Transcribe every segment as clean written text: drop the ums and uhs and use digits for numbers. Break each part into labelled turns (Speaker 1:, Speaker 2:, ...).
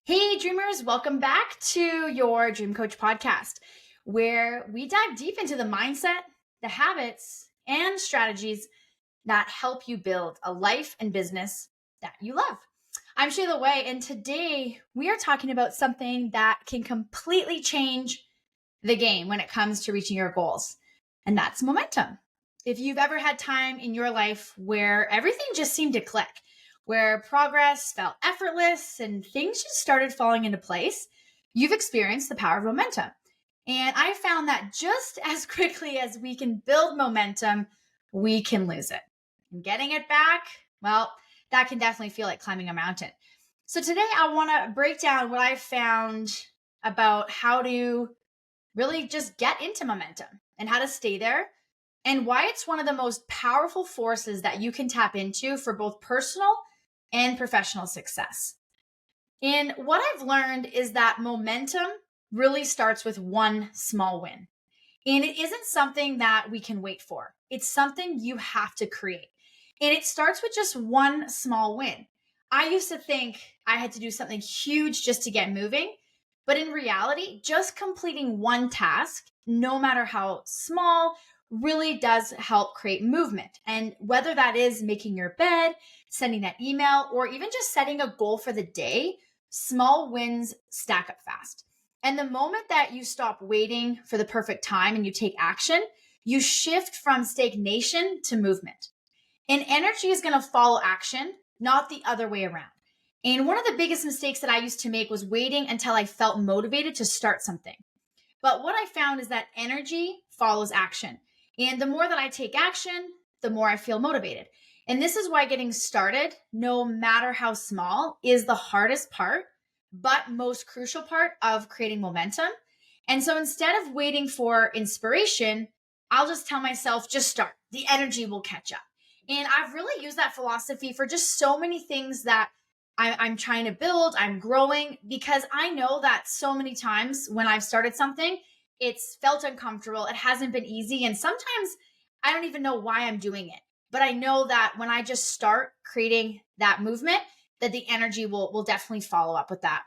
Speaker 1: Hey, dreamers, welcome back to your Dream Coach podcast, where we dive deep into the mindset, the habits, and strategies that help you build a life and business that you love. I'm Shayla Wey, and today we are talking about something that can completely change the game when it comes to reaching your goals, and that's momentum. If you've ever had time in your life where everything just seemed to click, where progress felt effortless and things just started falling into place, you've experienced the power of momentum. And I found that just as quickly as we can build momentum, we can lose it. And getting it back, well, that can definitely feel like climbing a mountain. So today I want to break down what I found about how to really just get into momentum and how to stay there, and why it's one of the most powerful forces that you can tap into for both personal and professional success. And what I've learned is that momentum really starts with one small win. And it isn't something that we can wait for, it's something you have to create. And it starts with just one small win. I used to think I had to do something huge just to get moving. But in reality, just completing one task, no matter how small, really does help create movement. And whether that is making your bed, sending that email, or even just setting a goal for the day, small wins stack up fast. And the moment that you stop waiting for the perfect time and you take action, you shift from stagnation to movement. And energy is going to follow action, not the other way around. And one of the biggest mistakes that I used to make was waiting until I felt motivated to start something. But what I found is that energy follows action. And the more that I take action, the more I feel motivated. And this is why getting started, no matter how small, is the hardest part, but most crucial part of creating momentum. And so instead of waiting for inspiration, I'll just tell myself, just start. The energy will catch up. And I've really used that philosophy for just so many things that I'm trying to build, I'm growing, because I know that so many times when I've started something, it's felt uncomfortable. It hasn't been easy. And sometimes I don't even know why I'm doing it. But I know that when I just start creating that movement, that the energy will definitely follow up with that.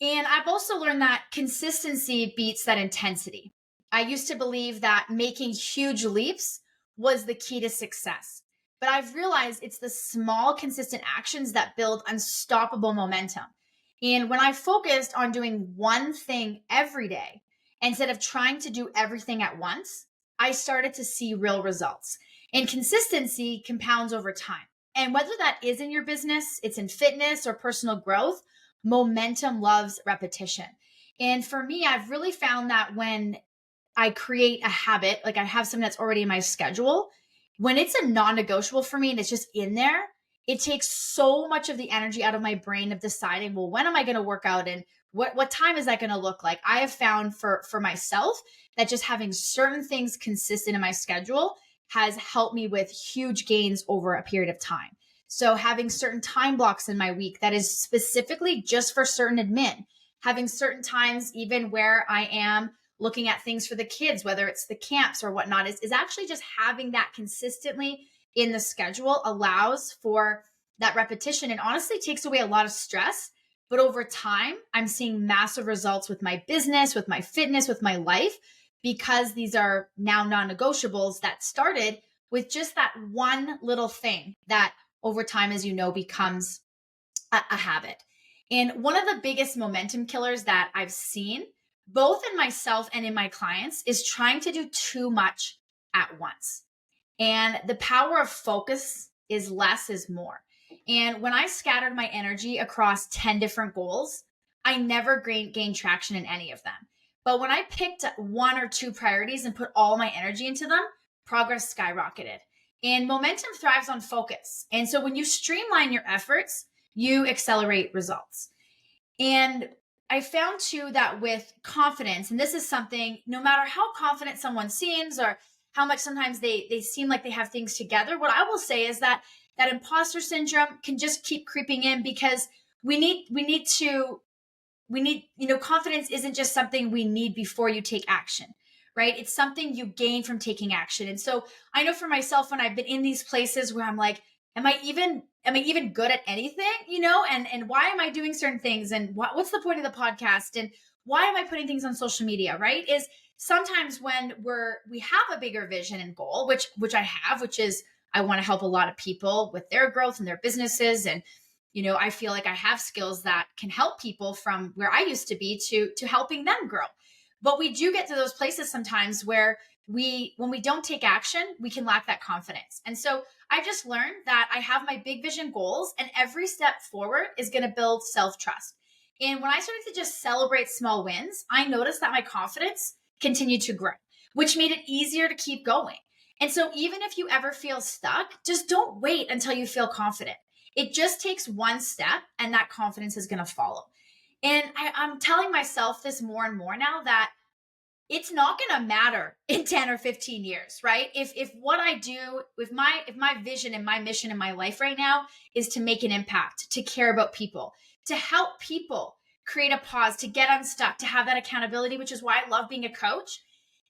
Speaker 1: And I've also learned that consistency beats that intensity. I used to believe that making huge leaps was the key to success. But I've realized it's the small, consistent actions that build unstoppable momentum. And when I focused on doing one thing every day, instead of trying to do everything at once, I started to see real results. And consistency compounds over time. And whether that is in your business, it's in fitness or personal growth, momentum loves repetition. And for me, I've really found that when I create a habit, like I have something that's already in my schedule, when it's a non negotiable for me and it's just in there, it takes so much of the energy out of my brain of deciding, well, when am I going to work out and what time is that going to look like? I have found for myself that just having certain things consistent in my schedule has helped me with huge gains over a period of time. So having certain time blocks in my week that is specifically just for certain admin, having certain times even where I am looking at things for the kids, whether it's the camps or whatnot, is actually just having that consistently in the schedule allows for that repetition and honestly takes away a lot of stress. But over time, I'm seeing massive results with my business, with my fitness, with my life, because these are now non-negotiables that started with just that one little thing that over time, as you know, becomes a habit. And one of the biggest momentum killers that I've seen, both in myself and in my clients, is trying to do too much at once. And the power of focus is less is more. And when I scattered my energy across 10 different goals, I never gained traction in any of them. But when I picked one or two priorities and put all my energy into them, progress skyrocketed. And momentum thrives on focus. And so when you streamline your efforts, you accelerate results. And I found too that with confidence, and this is something, no matter how confident someone seems or how much sometimes they seem like they have things together, what I will say is that that imposter syndrome can just keep creeping in because confidence isn't just something we need before you take action, right? It's something you gain from taking action. And so I know for myself, when I've been in these places where I'm like, am I even good at anything, and why am I doing certain things, and what's the point of the podcast, and why am I putting things on social media, right? Is sometimes when we have a bigger vision and goal, which I have, which is I want to help a lot of people with their growth and their businesses, and I feel like I have skills that can help people from where I used to be to helping them grow. But we do get to those places sometimes where when we don't take action, we can lack that confidence. And so I just learned that I have my big vision goals, and every step forward is going to build self-trust. And when I started to just celebrate small wins, I noticed that my confidence continued to grow, which made it easier to keep going. And so even if you ever feel stuck, just don't wait until you feel confident. It just takes one step, and that confidence is going to follow. And I'm telling myself this more and more now, that it's not going to matter in 10 or 15 years, right? If what I do, if my vision and my mission in my life right now is to make an impact, to care about people, to help people create a pause, to get unstuck, to have that accountability, which is why I love being a coach,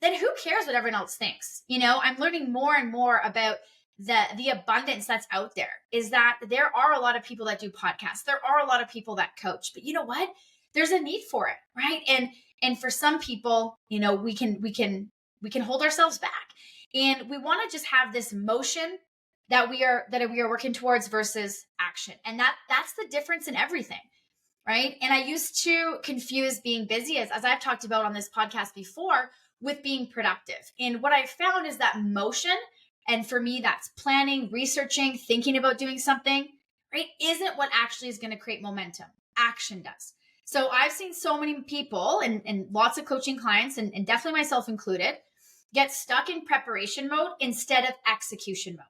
Speaker 1: then who cares what everyone else thinks? I'm learning more and more about the abundance that's out there. Is that there are a lot of people that do podcasts. There are a lot of people that coach, but you know what? There's a need for it, right? And for some people, we can hold ourselves back, and we want to just have this motion that we are working towards versus action. And that's the difference in everything, right? And I used to confuse being busy, as I've talked about on this podcast before, with being productive. And what I found is that motion, and for me, that's planning, researching, thinking about doing something, right, isn't what actually is going to create momentum. Action does. So I've seen so many people and lots of coaching clients, and definitely myself included, get stuck in preparation mode instead of execution mode.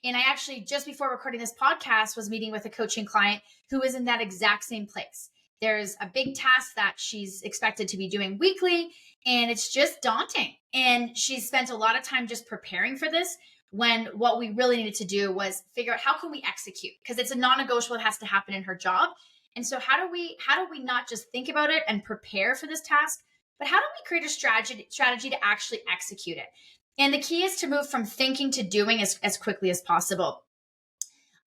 Speaker 1: And I actually, just before recording this podcast, was meeting with a coaching client who is in that exact same place. There's a big task that she's expected to be doing weekly, and it's just daunting. And she spent a lot of time just preparing for this, when what we really needed to do was figure out how can we execute, because it's a non-negotiable. It has to happen in her job. And so how do we not just think about it and prepare for this task, but how do we create a strategy to actually execute it? And the key is to move from thinking to doing as quickly as possible.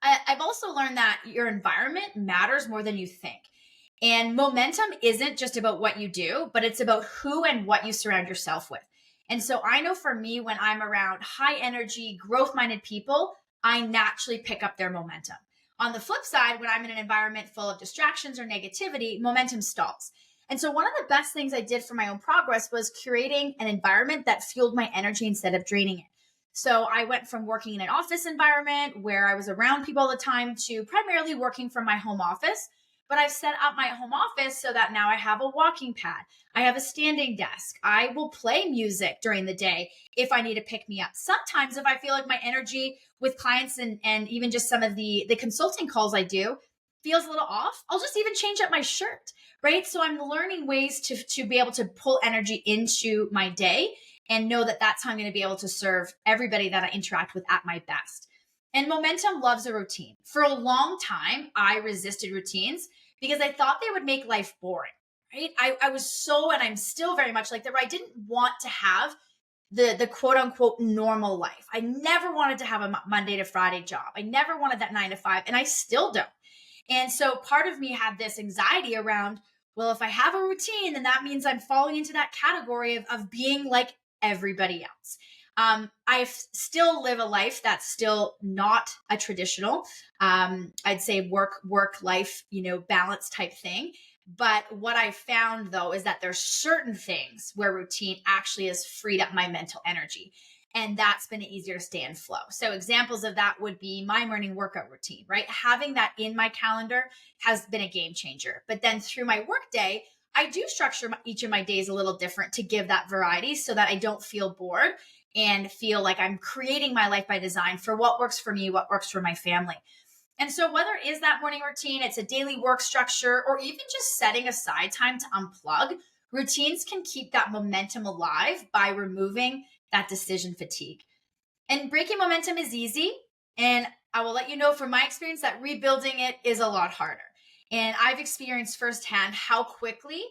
Speaker 1: I've also learned that your environment matters more than you think. And momentum isn't just about what you do, but it's about who and what you surround yourself with. And so I know for me, when I'm around high energy, growth-minded people, I naturally pick up their momentum. On the flip side, when I'm in an environment full of distractions or negativity, momentum stalls. And so one of the best things I did for my own progress was curating an environment that fueled my energy instead of draining it. So I went from working in an office environment where I was around people all the time to primarily working from my home office. But I've set up my home office so that now I have a walking pad. I have a standing desk. I will play music during the day if I need to pick me up. Sometimes if I feel like my energy with clients and even just some of the consulting calls I do feels a little off, I'll just even change up my shirt, right? So I'm learning ways to be able to pull energy into my day and know that that's how I'm going to be able to serve everybody that I interact with at my best. And momentum loves a routine. For a long time, I resisted routines because I thought they would make life boring, right? I was so, and I'm still very much like that, where I didn't want to have the quote unquote normal life. I never wanted to have a Monday to Friday job. I never wanted that 9 to 5, and I still don't. And so part of me had this anxiety around, well, if I have a routine, then that means I'm falling into that category of being like everybody else. I still live a life that's still not a traditional, I'd say work life, balance type thing. But what I found though is that there's certain things where routine actually has freed up my mental energy. And that's been easier to stay in flow. So examples of that would be my morning workout routine, right? Having that in my calendar has been a game changer. But then through my work day, I do structure each of my days a little different to give that variety so that I don't feel bored and feel like I'm creating my life by design for what works for me, what works for my family. And so whether it is that morning routine, it's a daily work structure, or even just setting aside time to unplug, routines can keep that momentum alive by removing that decision fatigue. And breaking momentum is easy. And I will let you know from my experience that rebuilding it is a lot harder. And I've experienced firsthand how quickly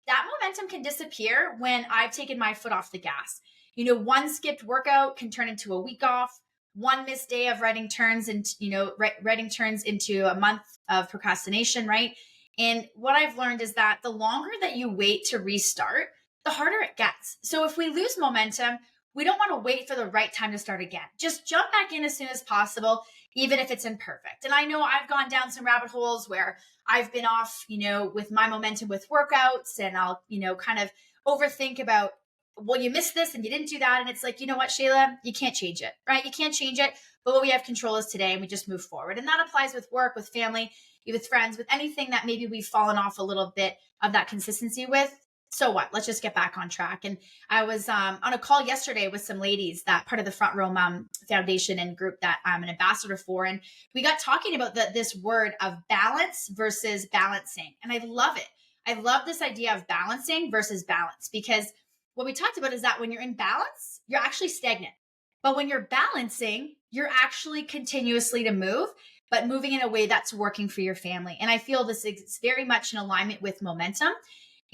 Speaker 1: that momentum can disappear when I've taken my foot off the gas. One skipped workout can turn into a week off. one missed day of writing turns into, writing turns into a month of procrastination, right? And what I've learned is that the longer that you wait to restart, the harder it gets. So if we lose momentum, we don't want to wait for the right time to start again. Just jump back in as soon as possible, even if it's imperfect. And I know I've gone down some rabbit holes where I've been off, with my momentum with workouts, and I'll, kind of overthink about, well, you missed this and you didn't do that. And it's like, you know what, Shayla, you can't change it, right? You can't change it. But what we have control is today, and we just move forward. And that applies with work, with family, with friends, with anything that maybe we've fallen off a little bit of that consistency with. So what? Let's just get back on track. And I was on a call yesterday with some ladies that part of the Front Row Mom Foundation and group that I'm an ambassador for. And we got talking about this word of balance versus balancing. And I love it. I love this idea of balancing versus balance, because what we talked about is that when you're in balance, you're actually stagnant. But when you're balancing, you're actually continuously to move, but moving in a way that's working for your family. And I feel this is very much in alignment with momentum,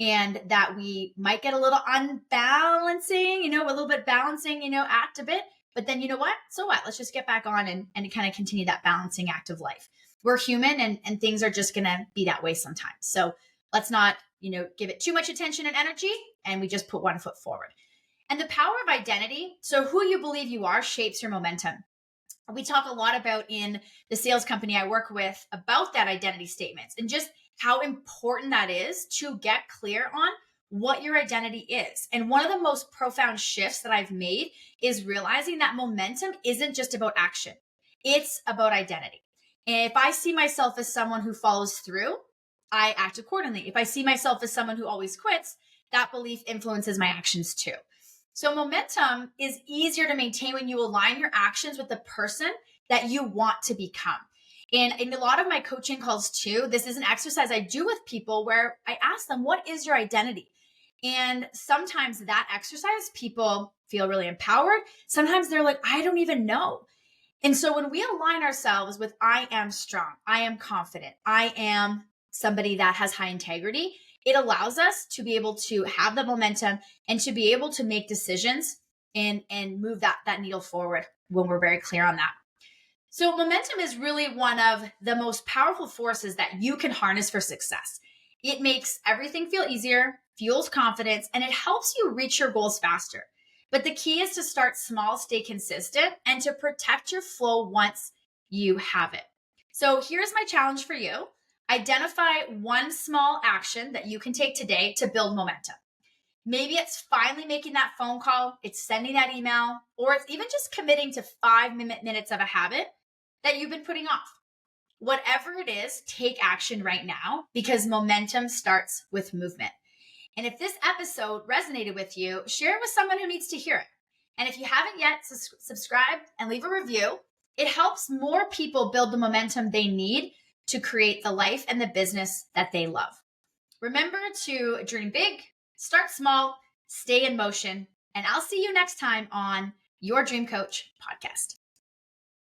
Speaker 1: and that we might get a little unbalancing, a little bit balancing, act a bit, but then you know what? So what? Let's just get back on and kind of continue that balancing act of life. We're human, and things are just going to be that way sometimes. So let's not, give it too much attention and energy, and we just put one foot forward. And the power of identity. So who you believe you are shapes your momentum. We talk a lot about in the sales company I work with about that identity statements, and just how important that is to get clear on what your identity is. And one of the most profound shifts that I've made is realizing that momentum isn't just about action. It's about identity. And if I see myself as someone who follows through, I act accordingly. If I see myself as someone who always quits, that belief influences my actions too. So momentum is easier to maintain when you align your actions with the person that you want to become. And in a lot of my coaching calls too, this is an exercise I do with people where I ask them, what is your identity? And sometimes that exercise, people feel really empowered. Sometimes they're like, I don't even know. And so when we align ourselves with, I am strong, I am confident, I am somebody that has high integrity, it allows us to be able to have the momentum and to be able to make decisions and move that needle forward when we're very clear on that. So momentum is really one of the most powerful forces that you can harness for success. It makes everything feel easier, fuels confidence, and it helps you reach your goals faster. But the key is to start small, stay consistent, and to protect your flow once you have it. So here's my challenge for you. Identify one small action that you can take today to build momentum. Maybe it's finally making that phone call, it's sending that email, or it's even just committing to 5 minutes of a habit that you've been putting off. Whatever it is, take action right now, because momentum starts with movement. And if this episode resonated with you, share it with someone who needs to hear it. And if you haven't yet, subscribe and leave a review. It helps more people build the momentum they need to create the life and the business that they love. Remember to dream big, start small, stay in motion, and I'll see you next time on Your Dream Coach podcast.